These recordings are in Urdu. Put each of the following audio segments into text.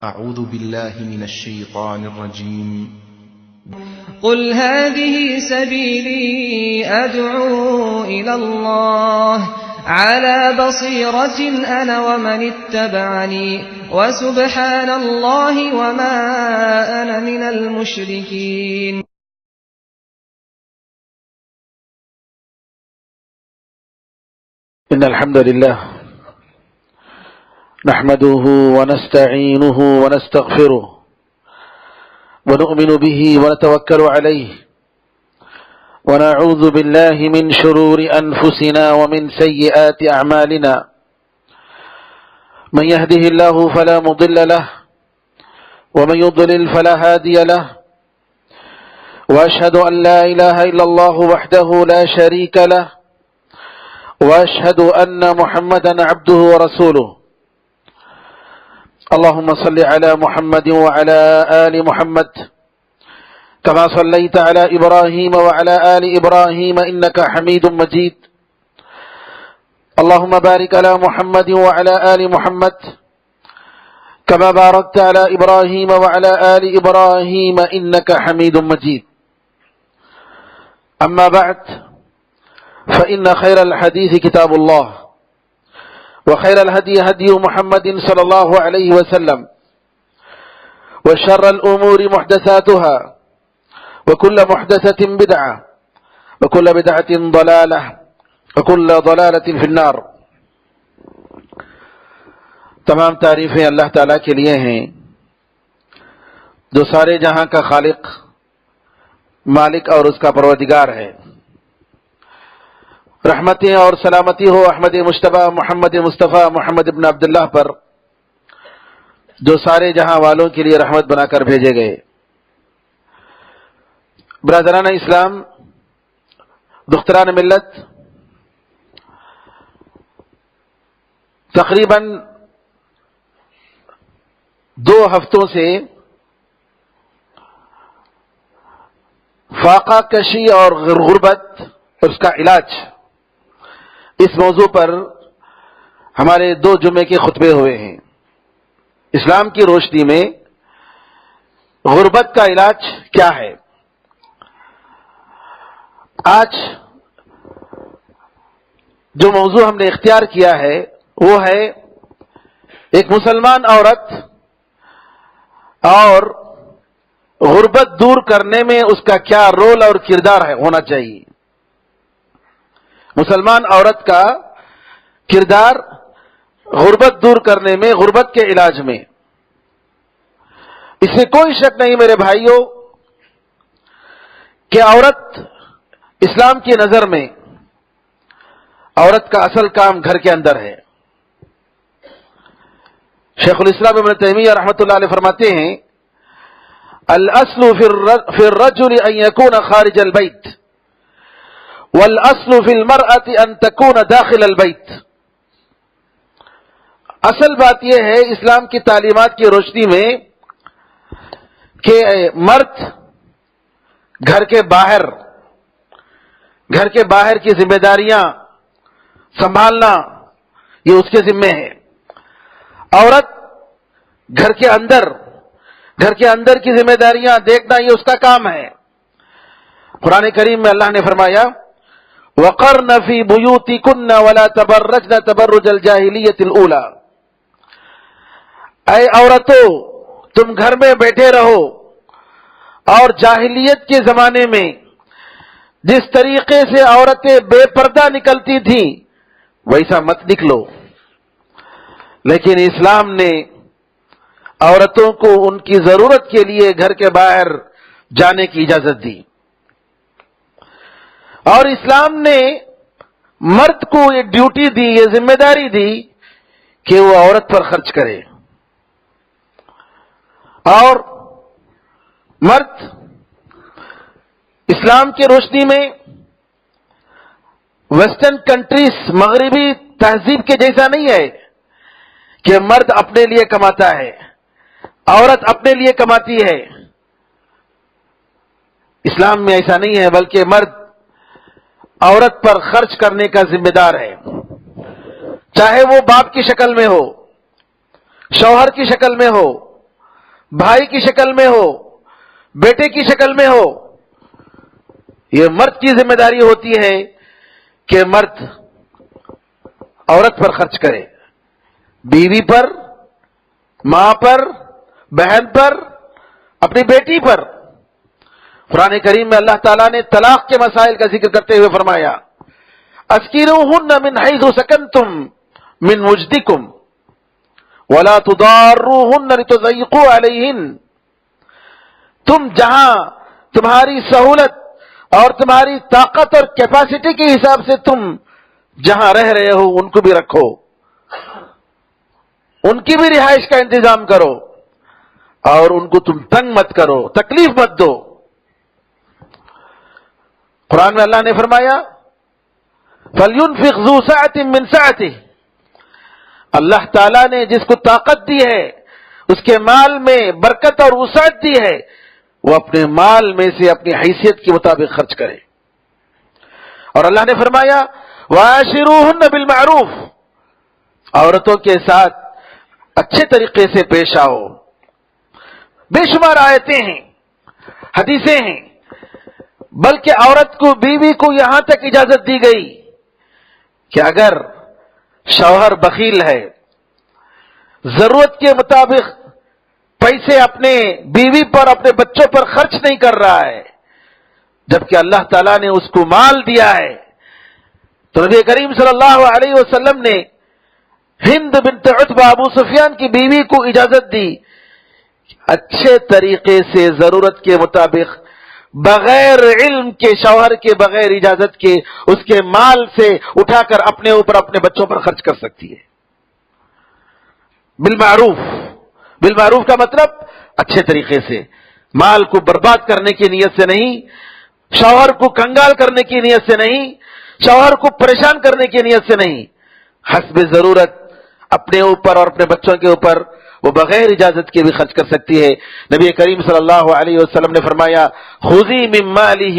أعوذ بالله من الشيطان الرجيم. قل هذه سبيلي أدعو إلى الله على بصيرة أنا ومن اتبعني وسبحان الله وما أنا من المشركين. إن الحمد لله نحمده ونستعينه ونستغفره ونؤمن به ونتوكل عليه ونعوذ بالله من شرور أنفسنا ومن سيئات أعمالنا من يهده الله فلا مضل له ومن يضلل فلا هادي له وأشهد أن لا إله إلا الله وحده لا شريك له وأشهد أن محمدا عبده ورسوله. اللهم صل على محمد وعلى آل محمد كما صليت على إبراهيم وعلى آل إبراهيم إنك حميد مجيد. اللهم بارك على محمد وعلى آل محمد كما باركت على إبراهيم وعلى آل إبراهيم إنك حميد مجيد. أما بعد، فإن خير الحديث كتاب الله وخير الهدي هدي محمد صلى الله عليه وسلم وشر الأمور محدثاتها وكل محدثة بدعة وكل بدعة ضلالة وكل ضلالة في النار. تمام تعریفیں اللہ تعالیٰ کے لیے ہیں جو سارے جہاں کا خالق، مالک اور اس کا پروردگار ہے. رحمتیں اور سلامتی ہو احمد مجتبی محمد مصطفیٰ محمد ابن عبداللہ پر جو سارے جہاں والوں کے لیے رحمت بنا کر بھیجے گئے. برادران اسلام، دختران ملت، تقریباً 2 ہفتوں سے فاقہ کشی اور غربت اور اس کا علاج، اس موضوع پر ہمارے 2 جمعے کے خطبے ہوئے ہیں. اسلام کی روشنی میں غربت کا علاج کیا ہے؟ آج جو موضوع ہم نے اختیار کیا ہے وہ ہے ایک مسلمان عورت اور غربت دور کرنے میں اس کا کیا رول اور کردار ہے ہونا چاہیے. مسلمان عورت کا کردار غربت دور کرنے میں، غربت کے علاج میں. اس سے کوئی شک نہیں میرے بھائیوں کہ عورت اسلام کی نظر میں عورت کا اصل کام گھر کے اندر ہے. شیخ الاسلام ابن تیمیہ رحمۃ اللہ علیہ فرماتے ہیں الاصل فی الرجل ان یکون خارج البیت والاصل فی المرأة ان تکون داخل البیت. اصل بات یہ ہے اسلام کی تعلیمات کی روشنی میں کہ مرد گھر کے باہر کی ذمہ داریاں سنبھالنا یہ اس کے ذمہ ہے. عورت گھر کے اندر کی ذمہ داریاں دیکھنا یہ اس کا کام ہے. قرآن کریم میں اللہ نے فرمایا وَقَرْنَ فِي بُيُوتِكُنَّ وَلَا تَبَرَّجْنَ تَبَرُّجَ الْجَاهِلِيَّةِ الْأُولَى. اے عورتوں، تم گھر میں بیٹھے رہو اور جاہلیت کے زمانے میں جس طریقے سے عورتیں بے پردہ نکلتی تھیں ویسا مت نکلو. لیکن اسلام نے عورتوں کو ان کی ضرورت کے لیے گھر کے باہر جانے کی اجازت دی، اور اسلام نے مرد کو یہ ڈیوٹی دی، یہ ذمہ داری دی کہ وہ عورت پر خرچ کرے. اور مرد اسلام کی روشنی میں ویسٹرن کنٹریز، مغربی تہذیب کے جیسا نہیں ہے کہ مرد اپنے لیے کماتا ہے، عورت اپنے لیے کماتی ہے. اسلام میں ایسا نہیں ہے، بلکہ مرد عورت پر خرچ کرنے کا ذمہ دار ہے، چاہے وہ باپ کی شکل میں ہو، شوہر کی شکل میں ہو، بھائی کی شکل میں ہو، بیٹے کی شکل میں ہو، یہ مرد کی ذمہ داری ہوتی ہے کہ مرد عورت پر خرچ کرے، بیوی پر، ماں پر، بہن پر، اپنی بیٹی پر۔ قرآن کریم میں اللہ تعالیٰ نے طلاق کے مسائل کا ذکر کرتے ہوئے فرمایا اسکنوہن من حیث سکنتم من وجدکم ولا تضاروہن لتضیقوا علیہن، تم جہاں تمہاری سہولت اور تمہاری طاقت اور کیپیسٹی کے حساب سے تم جہاں رہ رہے ہو ان کو بھی رکھو، ان کی بھی رہائش کا انتظام کرو، اور ان کو تم تنگ مت کرو، تکلیف مت دو۔ قرآن میں اللہ نے فرمایا فَلْيُنْفِقْ ذُو سَعَةٍ مِّن سَعَتِهِ، اللہ تعالیٰ نے جس کو طاقت دی ہے، اس کے مال میں برکت اور وسعت دی ہے، وہ اپنے مال میں سے اپنی حیثیت کے مطابق خرچ کرے۔ اور اللہ نے فرمایا وَعَاشِرُوهُنَّ بِالْمَعْرُوفِ، عورتوں کے ساتھ اچھے طریقے سے پیش آؤ۔ بے شمار آیتیں ہیں، حدیثیں ہیں، بلکہ عورت کو، بیوی کو یہاں تک اجازت دی گئی کہ اگر شوہر بخیل ہے، ضرورت کے مطابق پیسے اپنے بیوی پر، اپنے بچوں پر خرچ نہیں کر رہا ہے، جبکہ اللہ تعالیٰ نے اس کو مال دیا ہے، تو نبی کریم صلی اللہ علیہ وسلم نے ہند بنت عتبہ ابو سفیان کی بیوی کو اجازت دی اچھے طریقے سے، ضرورت کے مطابق، بغیر علم کے، شوہر کے بغیر اجازت کے، اس کے مال سے اٹھا کر اپنے اوپر، اپنے بچوں پر خرچ کر سکتی ہے۔ بالمعروف، بالمعروف کا مطلب اچھے طریقے سے، مال کو برباد کرنے کی نیت سے نہیں، شوہر کو کنگال کرنے کی نیت سے نہیں، شوہر کو پریشان کرنے کی نیت سے نہیں، حسب ضرورت اپنے اوپر اور اپنے بچوں کے اوپر وہ بغیر اجازت کے بھی خرچ کر سکتی ہے۔ نبی کریم صلی اللہ علیہ وسلم نے فرمایا خذی من مالہ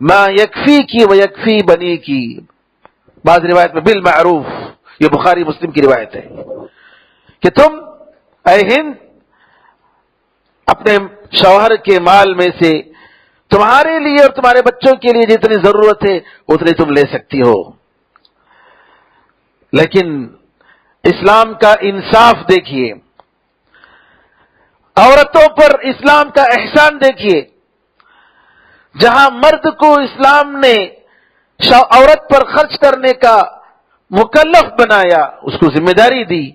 ما یکفیکی و یکفی بنیکی، بعض روایت میں بالمعروف، یہ بخاری مسلم کی روایت ہے کہ تم اے ہند اپنے شوہر کے مال میں سے تمہارے لیے اور تمہارے بچوں کے لیے جتنی ضرورت ہے اتنی تم لے سکتی ہو۔ لیکن اسلام کا انصاف دیکھیے، عورتوں پر اسلام کا احسان دیکھیے، جہاں مرد کو اسلام نے عورت پر خرچ کرنے کا مکلف بنایا، اس کو ذمہ داری دی،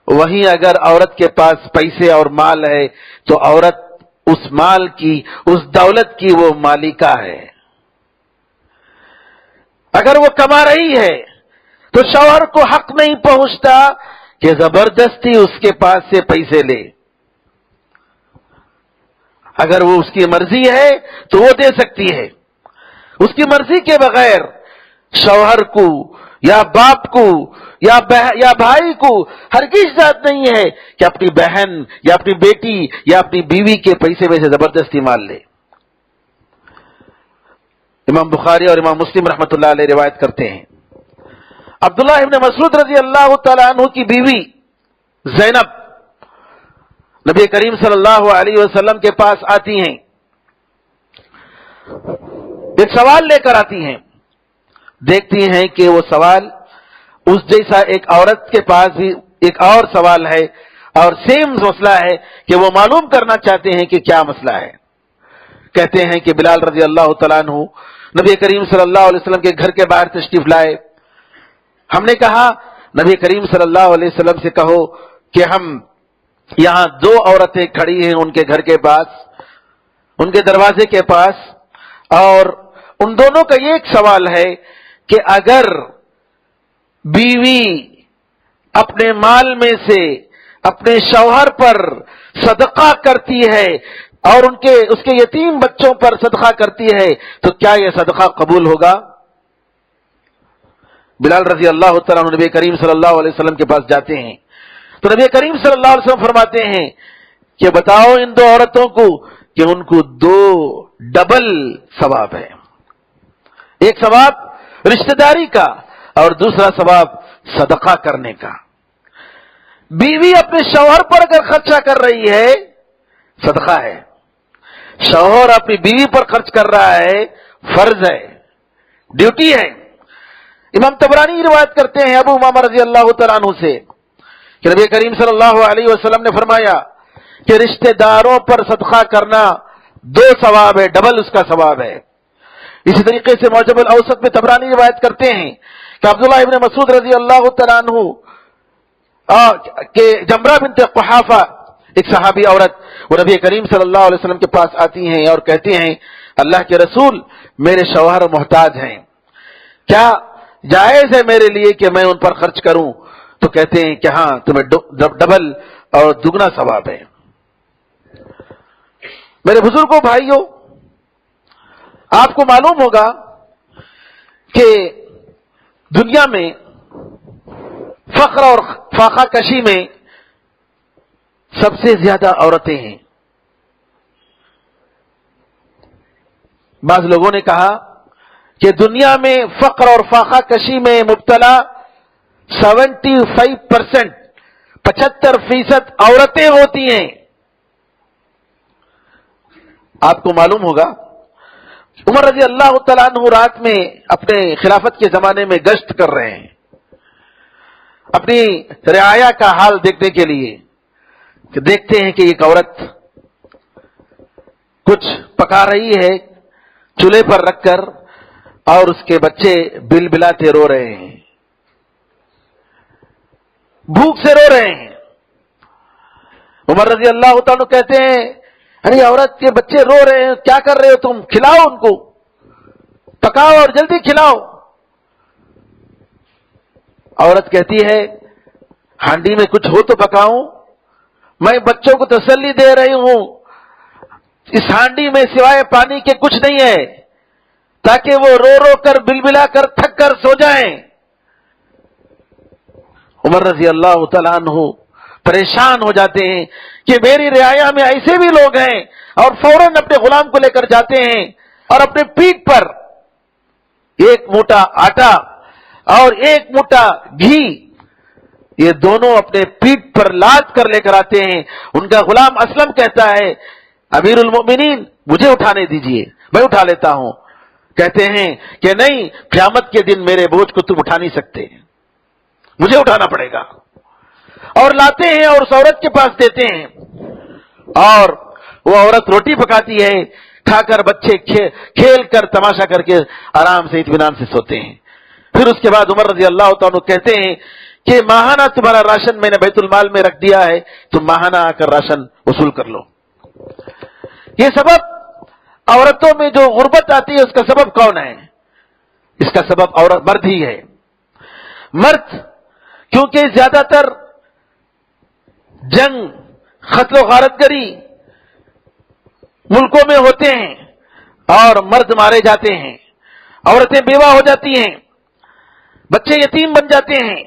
وہیں اگر عورت کے پاس پیسے اور مال ہے تو عورت اس مال کی، اس دولت کی وہ مالکہ ہے۔ اگر وہ کما رہی ہے تو شوہر کو حق نہیں پہنچتا کہ زبردستی اس کے پاس سے پیسے لے، اگر وہ اس کی مرضی ہے تو وہ دے سکتی ہے، اس کی مرضی کے بغیر شوہر کو یا باپ کو یا بھائی کو ہرگز اجازت نہیں ہے کہ اپنی بہن یا اپنی بیٹی یا اپنی بیوی کے پیسے میں سے زبردستی مال لے۔ امام بخاری اور امام مسلم رحمۃ اللہ علیہ روایت کرتے ہیں، عبداللہ ابن مسعود رضی اللہ تعالیٰ عنہ کی بیوی زینب نبی کریم صلی اللہ علیہ وسلم کے پاس آتی ہیں، ایک سوال لے کر آتی ہیں، دیکھتی ہیں کہ وہ سوال اس جیسا ایک عورت کے پاس بھی ایک اور سوال ہے اور سیم مسئلہ ہے کہ وہ معلوم کرنا چاہتے ہیں کہ کیا مسئلہ ہے۔ کہتے ہیں کہ بلال رضی اللہ تعالیٰ عنہ نبی کریم صلی اللہ علیہ وسلم کے گھر کے باہر تشریف لائے، ہم نے کہا نبی کریم صلی اللہ علیہ وسلم سے کہو کہ ہم یہاں دو عورتیں کھڑی ہیں ان کے گھر کے پاس، ان کے دروازے کے پاس، اور ان دونوں کا یہ ایک سوال ہے کہ اگر بیوی اپنے مال میں سے اپنے شوہر پر صدقہ کرتی ہے اور اس کے یتیم بچوں پر صدقہ کرتی ہے تو کیا یہ صدقہ قبول ہوگا؟ بلال رضی اللہ تعالیٰ عنہ نبی کریم صلی اللہ علیہ وسلم کے پاس جاتے ہیں تو نبی کریم صلی اللہ علیہ وسلم فرماتے ہیں کہ بتاؤ ان دو عورتوں کو کہ ان کو دو ڈبل ثواب ہے، ایک ثواب رشتہ داری کا اور دوسرا ثواب صدقہ کرنے کا۔ بیوی اپنے شوہر پر اگر خرچہ کر رہی ہے صدقہ ہے. شوہر اپنی بیوی پر خرچ کر رہا ہے، فرض ہے، ڈیوٹی ہے. امام طبرانی روایت کرتے ہیں ابو امامہ رضی اللہ تعالیٰ عنہ سے کہ نبی کریم صلی اللہ علیہ وسلم نے فرمایا کہ رشتہ داروں پر صدقہ کرنا 2 ثواب ہے، ڈبل اس کا ثواب ہے. اسی طریقے سے معجم الاوسط میں طبرانی روایت کرتے ہیں کہ عبداللہ ابن مسعود رضی اللہ تعالیٰ عنہ کہ جمرہ بنت قحافہ ایک صحابی عورت وہ نبی کریم صلی اللہ علیہ وسلم کے پاس آتی ہیں اور کہتی ہیں اللہ کے رسول میرے شوہر محتاج ہیں، کیا جائز ہے میرے لیے کہ میں ان پر خرچ کروں؟ تو کہتے ہیں کہ ہاں تمہیں ڈبل اور دگنا ثواب ہے. میرے بزرگوں بھائیوں، آپ کو معلوم ہوگا کہ دنیا میں فخر اور فاخہ کشی میں سب سے زیادہ عورتیں ہیں. بعض لوگوں نے کہا کہ دنیا میں فقر اور فاخہ کشی میں مبتلا 75% 75% عورتیں ہوتی ہیں. آپ کو معلوم ہوگا عمر رضی اللہ تعالیٰ عنہ رات میں اپنے خلافت کے زمانے میں گشت کر رہے ہیں اپنی رعایا کا حال دیکھنے کے لیے، کہ دیکھتے ہیں کہ ایک عورت کچھ پکا رہی ہے چولہے پر رکھ کر اور اس کے بچے بل بلاتے رو رہے ہیں، بھوک سے رو رہے ہیں. عمر رضی اللہ تعالیٰ کہتے ہیں ارے عورت کے بچے رو رہے ہیں، کیا کر رہے ہو تم؟ کھلاؤ ان کو، پکاؤ اور جلدی کھلاؤ. عورت کہتی ہے ہانڈی میں کچھ ہو تو پکاؤں، میں بچوں کو تسلی دے رہی ہوں، اس ہانڈی میں سوائے پانی کے کچھ نہیں ہے تاکہ وہ رو رو کر بل بلا کر تھک کر سو جائیں. عمر رضی اللہ تعالیٰ عنہ پریشان ہو جاتے ہیں کہ میری رعایا میں ایسے بھی لوگ ہیں، اور فوراً اپنے غلام کو لے کر جاتے ہیں اور اپنے پیٹھ پر 1 موٹا آٹا اور 1 موٹا گھی یہ دونوں اپنے پیٹھ پر لاد کر لے کر آتے ہیں. ان کا غلام اسلم کہتا ہے امیر المؤمنین مجھے اٹھانے دیجئے، میں اٹھا لیتا ہوں. کہتے ہیں کہ نہیں، قیامت کے دن میرے بوجھ کو تم اٹھا نہیں سکتے، مجھے اٹھانا پڑے گا. اور لاتے ہیں اور اس عورت کے پاس دیتے ہیں، اور وہ عورت روٹی پکاتی ہے، کھا کر بچے کھیل کر تماشا کر کے آرام سے اطمینان سے سوتے ہیں. پھر اس کے بعد عمر رضی اللہ تعالیٰ کہتے ہیں کہ ماہانہ تمہارا راشن میں نے بیت المال میں رکھ دیا ہے، تم ماہانہ آ کر راشن وصول کر لو. یہ سبب عورتوں میں جو غربت آتی ہے اس کا سبب کون ہے؟ اس کا سبب عورت مرد ہی ہے. مرد کیونکہ زیادہ تر جنگ، قتل و غارت گری ملکوں میں ہوتے ہیں اور مرد مارے جاتے ہیں، عورتیں بیوہ ہو جاتی ہیں، بچے یتیم بن جاتے ہیں.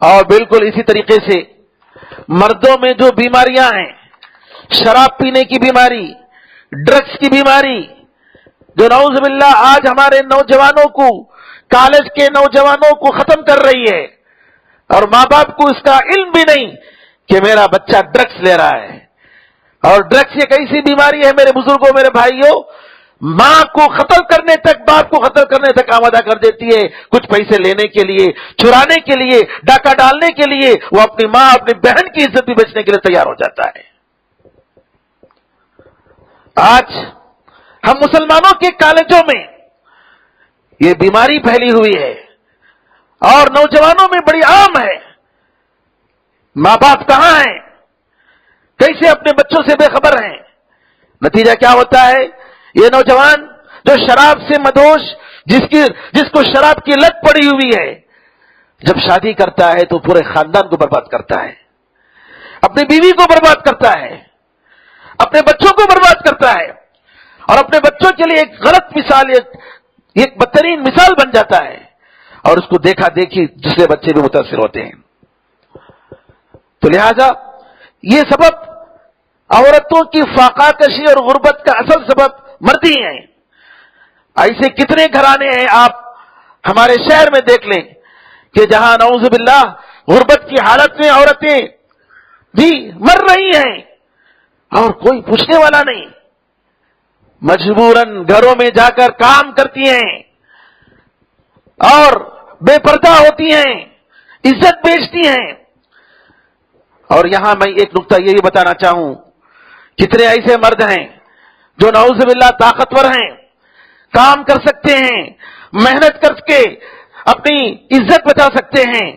اور بالکل اسی طریقے سے مردوں میں جو بیماریاں ہیں، شراب پینے کی بیماری، ڈرگس کی بیماری، جو نعوذ باللہ آج ہمارے نوجوانوں کو، کالج کے نوجوانوں کو ختم کر رہی ہے، اور ماں باپ کو اس کا علم بھی نہیں کہ میرا بچہ ڈرگس لے رہا ہے. اور ڈرگس ایک ایسی بیماری ہے میرے بزرگوں، میرے بھائیوں، ماں کو قتل کرنے تک، باپ کو قتل کرنے تک آمادہ کر دیتی ہے. کچھ پیسے لینے کے لیے، چرانے کے لیے، ڈاکہ ڈالنے کے لیے وہ اپنی ماں، اپنی بہن کی عزت بھی بیچنے کے لیے تیار ہو جاتا ہے. آج ہم مسلمانوں کے کالجوں میں یہ بیماری پھیلی ہوئی ہے اور نوجوانوں میں بڑی عام ہے. ماں باپ کہاں ہیں؟ کیسے اپنے بچوں سے بے خبر ہیں؟ نتیجہ کیا ہوتا ہے؟ یہ نوجوان جو شراب سے مدوش، جس کو شراب کی لت پڑی ہوئی ہے، جب شادی کرتا ہے تو پورے خاندان کو برباد کرتا ہے، اپنی بیوی کو برباد کرتا ہے، اپنے بچوں کو برباد کرتا ہے، اور اپنے بچوں کے لیے ایک غلط مثال، ایک بدترین مثال بن جاتا ہے، اور اس کو دیکھا دیکھی دوسرے بچے بھی متاثر ہوتے ہیں. تو لہذا یہ سبب عورتوں کی فاقہ کشی اور غربت کا اصل سبب مردی ہیں. ایسے کتنے گھرانے ہیں آپ ہمارے شہر میں دیکھ لیں کہ جہاں نعوذ باللہ غربت کی حالت میں عورتیں بھی مر رہی ہیں، اور کوئی پوچھنے والا نہیں، مجبوراً گھروں میں جا کر کام کرتی ہیں اور بے پردہ ہوتی ہیں، عزت بیچتی ہیں. اور یہاں میں ایک نقطہ یہ بھی بتانا چاہوں، کتنے ایسے مرد ہیں جو نعوذ باللہ طاقتور ہیں، کام کر سکتے ہیں، محنت کر کے اپنی عزت بچا سکتے ہیں،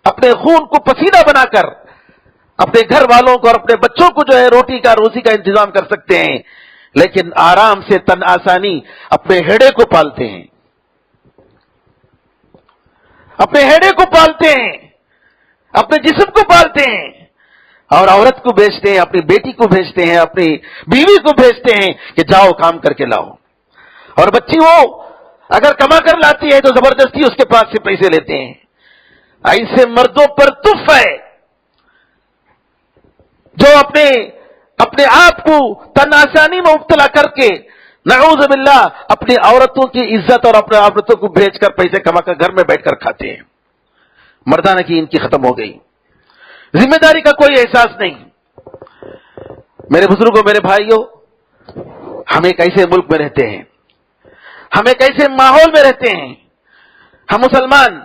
اپنے خون کو پسینہ بنا کر اپنے گھر والوں کو اور اپنے بچوں کو جو ہے روٹی کا روزی کا انتظام کر سکتے ہیں، لیکن آرام سے تن آسانی اپنے ہیڑے کو پالتے ہیں، اپنے ہیڑے کو پالتے ہیں، اپنے جسم کو پالتے ہیں، اور عورت کو بھیجتے ہیں، اپنی بیٹی کو بھیجتے ہیں، اپنی بیوی کو بھیجتے ہیں کہ جاؤ کام کر کے لاؤ. اور بچی وہ اگر کما کر لاتی ہے تو زبردستی اس کے پاس سے پیسے لیتے ہیں. ایسے مردوں پر تف ہے جو اپنے آپ کو تن آسانی میں مبتلا کر کے نعوذ باللہ اپنی عورتوں کی عزت اور اپنے عورتوں کو بھیج کر پیسے کما کر گھر میں بیٹھ کر کھاتے ہیں. مردانہ کی ان کی ختم ہو گئی، ذمہ داری کا کوئی احساس نہیں. میرے بزرگوں، میرے بھائیوں، ہم ایک ایسے ملک میں رہتے ہیں، ہم ایک ایسے ماحول میں رہتے ہیں، ہم مسلمان،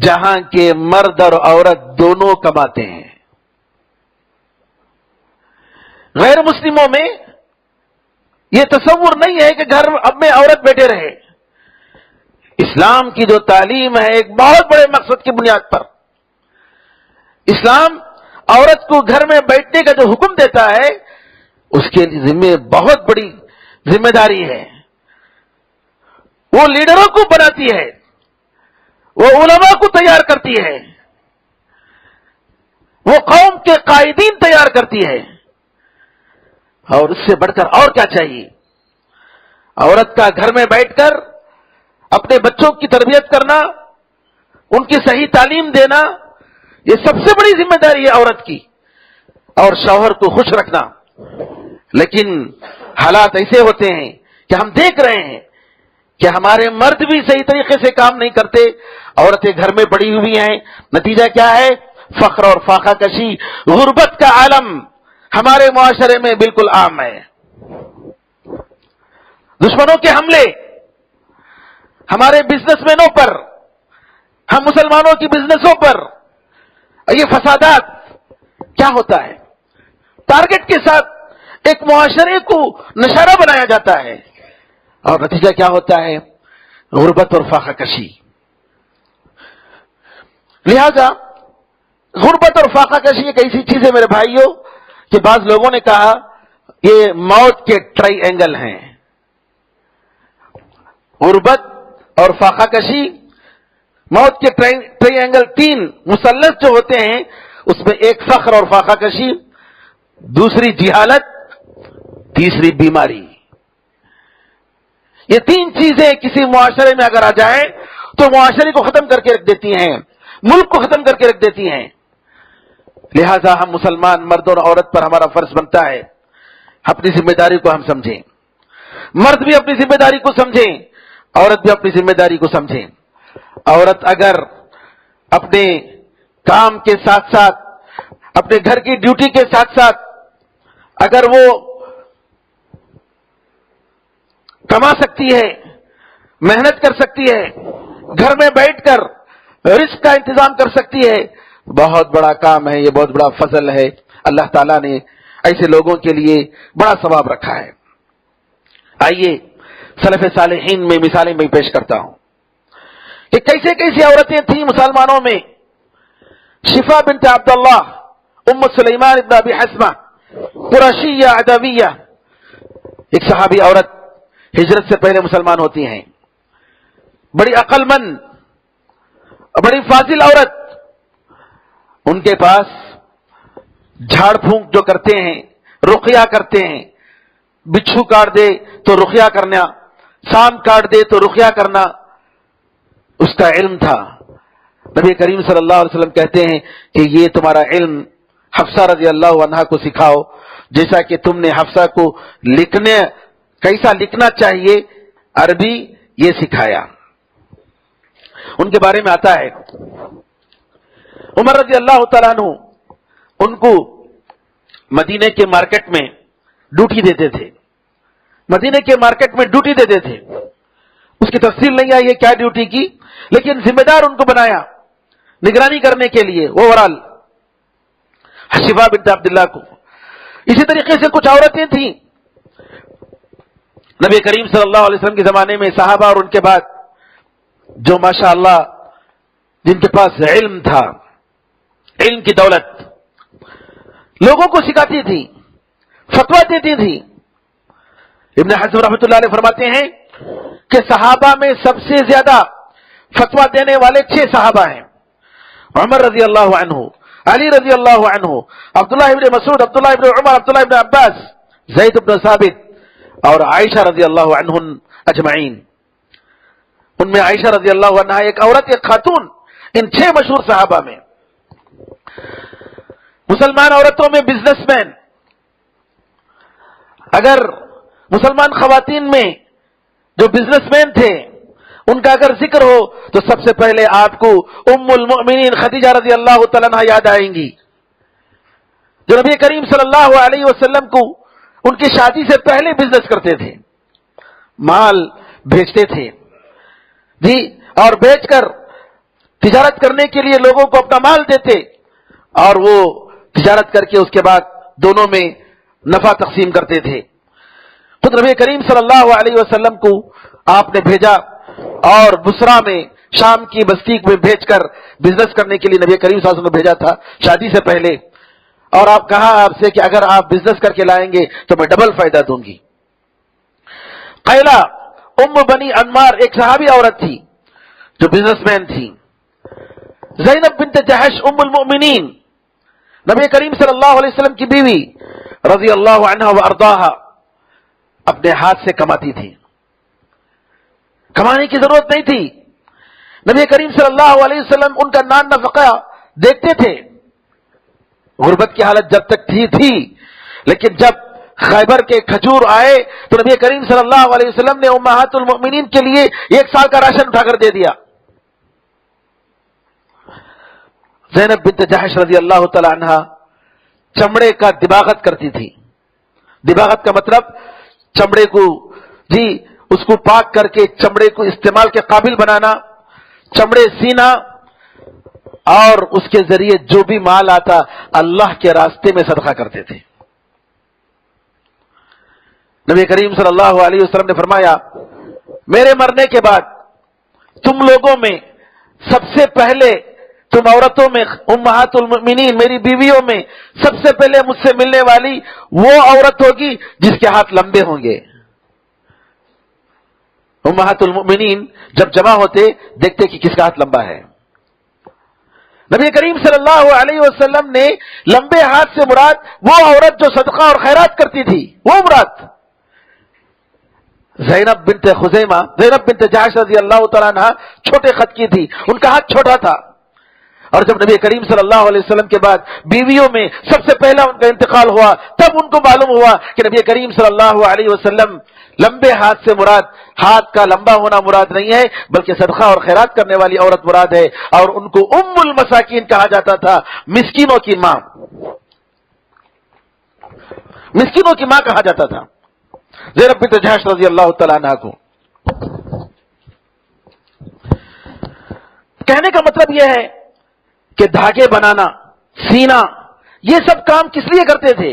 جہاں کے مرد اور عورت دونوں کماتے ہیں. غیر مسلموں میں یہ تصور نہیں ہے کہ گھر میں عورت بیٹھے رہے. اسلام کی جو تعلیم ہے ایک بہت بڑے مقصد کی بنیاد پر، اسلام عورت کو گھر میں بیٹھنے کا جو حکم دیتا ہے اس کے ذمہ بہت بڑی ذمہ داری ہے. وہ لیڈروں کو بناتی ہے، وہ علماء کو تیار کرتی ہے، وہ قوم کے قائدین تیار کرتی ہے. اور اس سے بڑھ کر اور کیا چاہیے؟ عورت کا گھر میں بیٹھ کر اپنے بچوں کی تربیت کرنا، ان کی صحیح تعلیم دینا، یہ سب سے بڑی ذمہ داری ہے عورت کی، اور شوہر کو خوش رکھنا. لیکن حالات ایسے ہوتے ہیں کہ ہم دیکھ رہے ہیں کہ ہمارے مرد بھی صحیح طریقے سے کام نہیں کرتے، عورتیں گھر میں پڑی ہوئی ہیں. نتیجہ کیا ہے؟ فخر اور فاقہ کشی، غربت کا عالم ہمارے معاشرے میں بالکل عام ہے. دشمنوں کے حملے ہمارے بزنس مینوں پر، ہم مسلمانوں کی بزنسوں پر، یہ فسادات کیا ہوتا ہے؟ ٹارگٹ کے ساتھ ایک معاشرے کو نشانہ بنایا جاتا ہے، اور نتیجہ کیا ہوتا ہے؟ غربت اور فاقہ کشی. لہذا غربت اور فاقہ کشی ایک ایسی چیز ہے میرے بھائیوں کہ بعض لوگوں نے کہا یہ موت کے ٹرائی اینگل ہیں. غربت اور فاقہ کشی، موت کے ٹرائی اینگل، تین مثلث جو ہوتے ہیں اس میں ایک فخر اور فاقہ کشی، دوسری جہالت، تیسری بیماری. یہ تین چیزیں کسی معاشرے میں اگر آ جائیں تو معاشرے کو ختم کر کے رکھ دیتی ہیں، ملک کو ختم کر کے رکھ دیتی ہیں. لہذا ہم مسلمان مرد اور عورت پر ہمارا فرض بنتا ہے اپنی ذمہ داری کو ہم سمجھیں. مرد بھی اپنی ذمہ داری کو سمجھیں، عورت بھی اپنی ذمہ داری کو سمجھیں. عورت اگر اپنے کام کے ساتھ ساتھ، اپنے گھر کی ڈیوٹی کے ساتھ ساتھ اگر وہ کما سکتی ہے، محنت کر سکتی ہے، گھر میں بیٹھ کر رزق کا انتظام کر سکتی ہے، بہت بڑا کام ہے، یہ بہت بڑا فضل ہے. اللہ تعالیٰ نے ایسے لوگوں کے لیے بڑا ثواب رکھا ہے. آئیے سلف صالحین میں مثالیں میں پیش کرتا ہوں کہ کیسے کیسی عورتیں تھیں مسلمانوں میں. شفا بنت عبداللہ، ام سلیمان ابن ابی حسمہ، قریشیہ عدویہ، ایک صحابی عورت، ہجرت سے پہلے مسلمان ہوتی ہیں. بڑی عقل مند، بڑی فاضل عورت. ان کے پاس جھاڑ پھونک جو کرتے ہیں، رقیہ کرتے ہیں، بچھو کاٹ دے تو رقیہ کرنا، سام کاٹ دے تو رقیہ کرنا، اس کا علم تھا. نبی کریم صلی اللہ علیہ وسلم کہتے ہیں کہ یہ تمہارا علم حفصہ رضی اللہ عنہا کو سکھاؤ، جیسا کہ تم نے حفصہ کو کیسا لکھنا چاہیے عربی یہ سکھایا. ان کے بارے میں آتا ہے عمر رضی اللہ تعالیٰ عنہ ان کو مدینے کے مارکیٹ میں ڈیوٹی دیتے تھے، مدینے کے مارکیٹ میں ڈیوٹی دیتے تھے. اس کی تفصیل نہیں آئی ہے کیا ڈیوٹی کی، لیکن ذمہ دار ان کو بنایا نگرانی کرنے کے لیے اوورال حشیفہ بنت عبداللہ کو. اسی طریقے سے کچھ عورتیں تھیں نبی کریم صلی اللہ علیہ وسلم کے زمانے میں، صحابہ اور ان کے بعد، جو ماشاء اللہ جن کے پاس علم تھا، علم کی دولت، لوگوں کو سکھاتی تھی، فتویٰ دیتی تھی. ابن حزم رحمۃ اللہ علیہ فرماتے ہیں کہ صحابہ میں سب سے زیادہ فتویٰ دینے والے 6 صحابہ ہیں. عمر رضی اللہ عنہ، علی رضی اللہ عنہ، عبداللہ ابن مسعود، عبداللہ ابن عمر، عبداللہ ابن عباس، زید ابن ثابت اور عائشہ رضی اللہ عنہ اجمعین. ان میں عائشہ رضی اللہ عنہ ایک عورت، ایک خاتون، ان 6 مشہور صحابہ میں. مسلمان عورتوں میں بزنس مین، اگر مسلمان خواتین میں جو بزنس مین تھے ان کا اگر ذکر ہو تو سب سے پہلے آپ کو ام المؤمنین خدیجہ رضی اللہ تعالیٰ عنہا یاد آئیں گی، جو نبی کریم صلی اللہ علیہ وسلم کو ان کی شادی سے پہلے بزنس کرتے تھے، مال بیچتے تھے جی، اور بیچ کر تجارت کرنے کے لیے لوگوں کو اپنا مال دیتے اور وہ تجارت کر کے اس کے بعد دونوں میں نفع تقسیم کرتے تھے. خود نبی کریم صلی اللہ علیہ وسلم کو آپ نے بھیجا اور بصرہ میں شام کی بستی میں بھیج کر بزنس کرنے کے لیے نبی کریم صلی اللہ علیہ وسلم نے بھیجا تھا شادی سے پہلے، اور آپ کہا آپ سے کہ اگر آپ بزنس کر کے لائیں گے تو میں ڈبل فائدہ دوں گی. قیلہ ام بنی انمار ایک صحابی عورت تھی جو بزنس مین تھی. زینب بنت جحش ام المؤمنین نبی کریم صلی اللہ علیہ وسلم کی بیوی رضی اللہ عنہ وارضاہا، اپنے ہاتھ سے کماتی تھی، کمانے کی ضرورت نہیں تھی. نبی کریم صلی اللہ علیہ وسلم ان کا نان نفقہ دیکھتے تھے. غربت کی حالت جب تک تھی لیکن جب خیبر کے کھجور آئے تو نبی کریم صلی اللہ علیہ وسلم نے امہات المؤمنین کے لیے 1 سال کا راشن اٹھا کر دے دیا. زینب بنت جحش رضی اللہ تعالی عنہا چمڑے کا دباغت کرتی تھی. دباغت کا مطلب چمڑے کو جی اس کو پاک کر کے چمڑے کو استعمال کے قابل بنانا، چمڑے سینا، اور اس کے ذریعے جو بھی مال آتا اللہ کے راستے میں صدقہ کرتے تھے. نبی کریم صلی اللہ علیہ وسلم نے فرمایا میرے مرنے کے بعد تم لوگوں میں سب سے پہلے، تم عورتوں میں امہات المؤمنین میری بیویوں میں سب سے پہلے مجھ سے ملنے والی وہ عورت ہوگی جس کے ہاتھ لمبے ہوں گے. امہات المؤمنین جب جمع ہوتے دیکھتے کہ کس کا ہاتھ لمبا ہے. نبی کریم صلی اللہ علیہ وسلم نے لمبے ہاتھ سے مراد وہ عورت جو صدقہ اور خیرات کرتی تھی وہ مراد. زینب بنت خزیمہ، زینب بنت جحش رضی اللہ تعالیٰ عنہ چھوٹے قد کی تھی، ان کا ہاتھ چھوٹا تھا، اور جب نبی کریم صلی اللہ علیہ وسلم کے بعد بیویوں میں سب سے پہلا ان کا انتقال ہوا تب ان کو معلوم ہوا کہ نبی کریم صلی اللہ علیہ وسلم لمبے ہاتھ سے مراد ہاتھ کا لمبا ہونا مراد نہیں ہے بلکہ صدقہ اور خیرات کرنے والی عورت مراد ہے، اور ان کو ام المساکین کہا جاتا تھا، مسکینوں کی ماں، مسکینوں کی ماں کہا جاتا تھا زینب بنت جحش رضی اللہ تعالیٰ عنہ کو. کہنے کا مطلب یہ ہے کہ دھاگے بنانا، سینا، یہ سب کام کس لیے کرتے تھے؟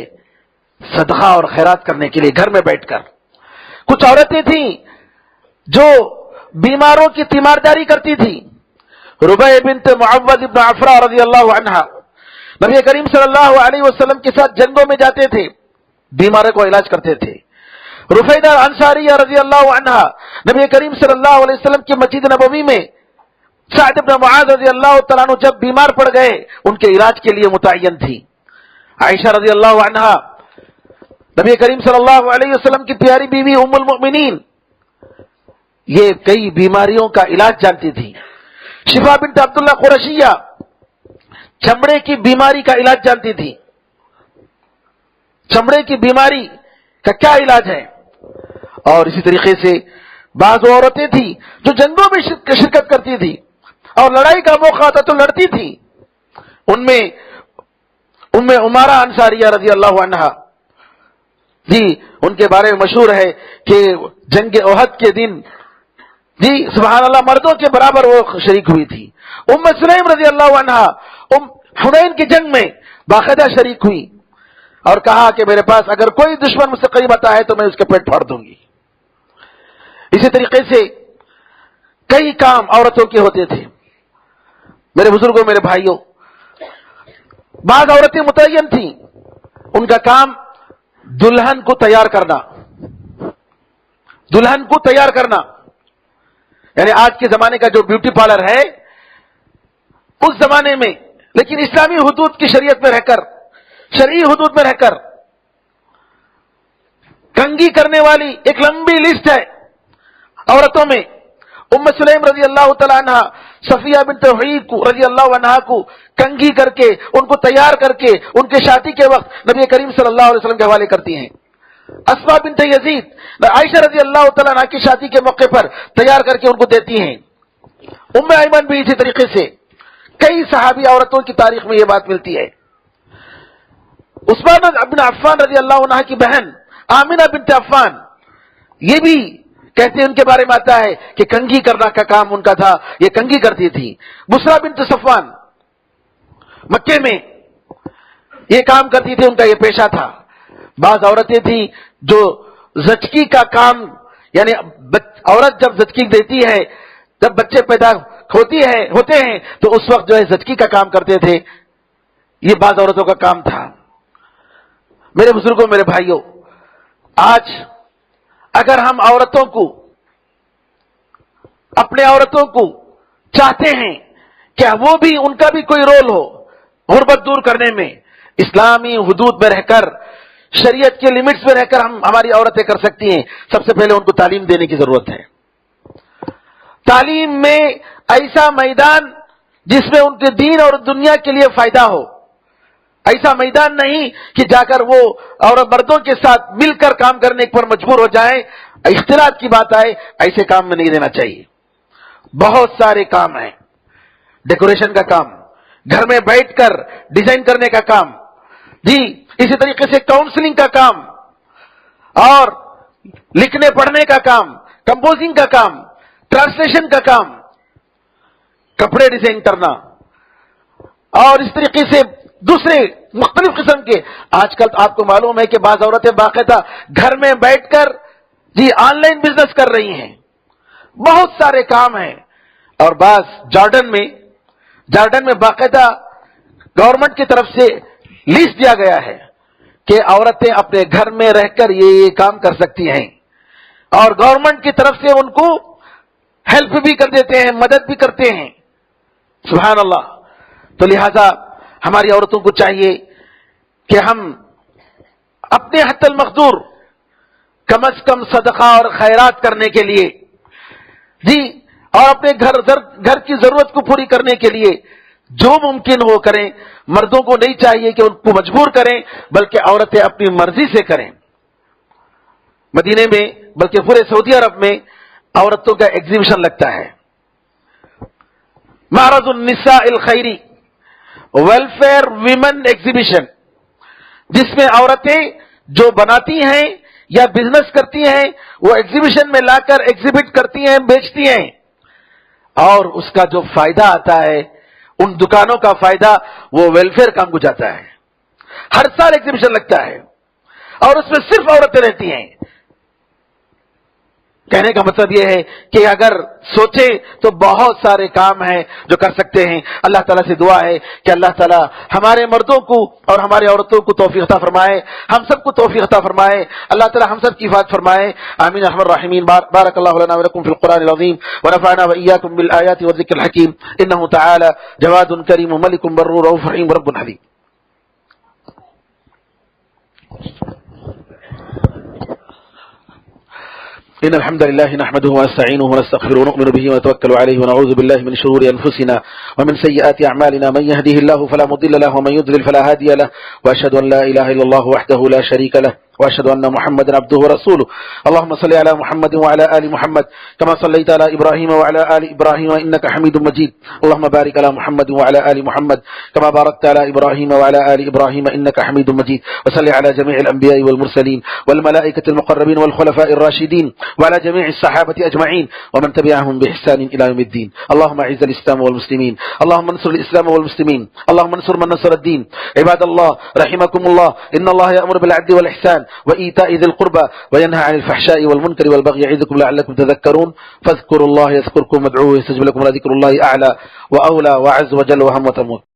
صدقہ اور خیرات کرنے کے لیے گھر میں بیٹھ کر. کچھ عورتیں تھیں جو بیماروں کی تیمارداری کرتی تھی. ربیع بنت معوذ بن عفرا رضی اللہ عنہا نبی کریم صلی اللہ علیہ وسلم کے ساتھ جنگوں میں جاتے تھے، بیماروں کو علاج کرتے تھے. رفیدہ انصاریہ رضی اللہ عنہا نبی کریم صلی اللہ علیہ وسلم کی مسجد نبوی میں سعد بن معاذ رضی اللہ تعالیٰ عنہ جب بیمار پڑ گئے ان کے علاج کے لیے متعین تھی. عائشہ رضی اللہ عنہا نبی کریم صلی اللہ علیہ وسلم کی پیاری بیوی ام المؤمنین، یہ کئی بیماریوں کا علاج جانتی تھی. شفا بنت عبداللہ قرشیہ چمڑے کی بیماری کا علاج جانتی تھی. چمڑے کی بیماری کا کیا علاج ہے. اور اسی طریقے سے بعض عورتیں تھیں جو جنگوں میں شرکت کرتی تھی اور لڑائی کا موقع آتا تو لڑتی تھی. ان میں ام عمارہ انصاریہ رضی اللہ عنہا، جی ان کے بارے میں مشہور ہے کہ جنگ احد کے دن جی سبحان اللہ مردوں کے برابر وہ شریک ہوئی تھی۔ ام سلیم رضی اللہ عنہا حنین کی جنگ میں باقاعدہ شریک ہوئی اور کہا کہ میرے پاس اگر کوئی دشمن مجھ سے قریب آتا ہے تو میں اس کے پیٹ پھاڑ دوں گی۔ اسی طریقے سے کئی کام عورتوں کے ہوتے تھے۔ میرے بزرگوں، میرے بھائیوں، بعض عورتیں متعین تھیں، ان کا کام دلہن کو تیار کرنا، دلہن کو تیار کرنا، یعنی آج کے زمانے کا جو بیوٹی پارلر ہے اس زمانے میں، لیکن اسلامی حدود کی شریعت میں رہ کر، شرعی حدود میں رہ کر کنگھی کرنے والی ایک لمبی لسٹ ہے عورتوں میں۔ ام سلیم رضی اللہ تعالی عنہ صفیہ بنت حیی کو رضی اللہ عنہا کو کنگھی کر کے، ان کو تیار کر کے ان کے شادی کے وقت نبی کریم صلی اللہ علیہ وسلم کے حوالے کرتی ہیں۔ اسماء بنت یزید عائشہ رضی اللہ تعالی عنہ کی شادی کے موقع پر تیار کر کے ان کو دیتی ہیں۔ ام ایمن بھی اسی طریقے سے، کئی صحابی عورتوں کی تاریخ میں یہ بات ملتی ہے۔ عثمان بن عفان رضی اللہ عنہ کی بہن آمنہ بنت عفان، یہ بھی کہتے ہیں ان کے بارے میں آتا ہے کہ کنگھی کرنا کا کام ان کا تھا، یہ کنگھی کرتی تھی۔ بسرا بنت صفوان مکے میں یہ کام کرتی تھی، ان کا یہ پیشہ تھا۔ بعض عورتیں تھیں جو زچگی کا کام، یعنی عورت جب زچگی دیتی ہے، جب بچے پیدا ہوتے ہیں تو اس وقت جو ہے زچگی کا کام کرتے تھے، یہ بعض عورتوں کا کام تھا۔ میرے بزرگوں، میرے بھائیوں، آج اگر ہم عورتوں کو، اپنے عورتوں کو چاہتے ہیں کہ وہ بھی، ان کا بھی کوئی رول ہو غربت دور کرنے میں، اسلامی حدود میں رہ کر، شریعت کے لمٹس میں رہ کر ہماری عورتیں کر سکتی ہیں، سب سے پہلے ان کو تعلیم دینے کی ضرورت ہے۔ تعلیم میں ایسا میدان جس میں ان کے دین اور دنیا کے لیے فائدہ ہو، ایسا میدان نہیں کہ جا کر وہ اور مردوں کے ساتھ مل کر کام کرنے پر مجبور ہو جائیں، اختلاط کی بات آئے، ایسے کام میں نہیں دینا چاہیے۔ بہت سارے کام ہیں، ڈیکوریشن کا کام، گھر میں بیٹھ کر ڈیزائن کرنے کا کام، جی اسی طریقے سے کاؤنسلنگ کا کام، اور لکھنے پڑھنے کا کام، کمپوزنگ کا کام، ٹرانسلیشن کا کام، کپڑے ڈیزائن کرنا، اور اس طریقے سے دوسرے مختلف قسم کے۔ آج کل آپ کو معلوم ہے کہ بعض عورتیں باقاعدہ گھر میں بیٹھ کر جی آن لائن بزنس کر رہی ہیں، بہت سارے کام ہیں۔ اور بعض جارڈن میں باقاعدہ گورنمنٹ کی طرف سے لیسٹ دیا گیا ہے کہ عورتیں اپنے گھر میں رہ کر یہ کام کر سکتی ہیں، اور گورنمنٹ کی طرف سے ان کو ہیلپ بھی کر دیتے ہیں، مدد بھی کرتے ہیں، سبحان اللہ۔ تو لہذا ہماری عورتوں کو چاہیے کہ ہم اپنے حد المقدور کم از کم صدقہ اور خیرات کرنے کے لیے، جی اور اپنے گھر کی ضرورت کو پوری کرنے کے لیے جو ممکن ہو کریں۔ مردوں کو نہیں چاہیے کہ ان کو مجبور کریں، بلکہ عورتیں اپنی مرضی سے کریں۔ مدینے میں بلکہ پورے سعودی عرب میں عورتوں کا ایگزیبیشن لگتا ہے، معرض النساء الخیری، ویلفیئر ویمن ایگزیبیشن، جس میں عورتیں جو بناتی ہیں یا بزنس کرتی ہیں وہ ایگزیبیشن میں لا کر ایگزیبٹ کرتی ہیں، بیچتی ہیں، اور اس کا جو فائدہ آتا ہے، ان دکانوں کا فائدہ وہ ویلفیئر کام کو جاتا ہے۔ ہر سال ایگزیبیشن لگتا ہے اور اس میں صرف عورتیں رہتی ہیں۔ کہنے کا مطلب یہ ہے کہ اگر سوچیں تو بہت سارے کام ہیں جو کر سکتے ہیں۔ اللہ تعالیٰ سے دعا ہے کہ اللہ تعالیٰ ہمارے مردوں کو اور ہمارے عورتوں کو توفیق عطا فرمائے، ہم سب کو توفیق عطا فرمائے، اللہ تعالیٰ ہم سب کی حفاظت فرمائے، آمین ارحم الراحمین۔ بارک اللہ لنا ولکم فی القرآن العظیم ونفعنا وإیاکم بالآیات والذکر الحکیم، انہ تعالی جواد کریم ملک بر رؤوف رحیم رب حلیم۔ إن الحمد لله نحمده ونستعينه ونستغفره ونؤمن به ونتوكل عليه ونعوذ بالله من شرور أنفسنا ومن سيئات أعمالنا، من يهده الله فلا مضل له ومن يضلل فلا هادي له، وأشهد أن لا إله إلا الله وحده لا شريك له واشهد ان محمدا عبده ورسوله. اللهم صل على محمد وعلى ال محمد كما صليت على ابراهيم وعلى ال ابراهيم انك حميد مجيد. اللهم بارك على محمد وعلى ال محمد كما باركت على ابراهيم وعلى ال ابراهيم انك حميد مجيد. وصل على جميع الانبياء والمرسلين والملائكه المقربين والخلفاء الراشدين وعلى جميع الصحابه اجمعين ومن تبعهم باحسان الى يوم الدين. اللهم اعز الاسلام والمسلمين. اللهم انصر الاسلام والمسلمين. اللهم انصر من نصر الدين. عباد الله رحمكم الله، ان الله يأمر بالعدل والاحسان وإيتاء ذي القربى وينهى عن الفحشاء والمنكر والبغي يعظكم لعلكم تذكرون. فاذكروا الله يذكركم وادعوه يستجب لكم، ولذكر الله أعلى وأولى وأعز وجل وهم وتموت.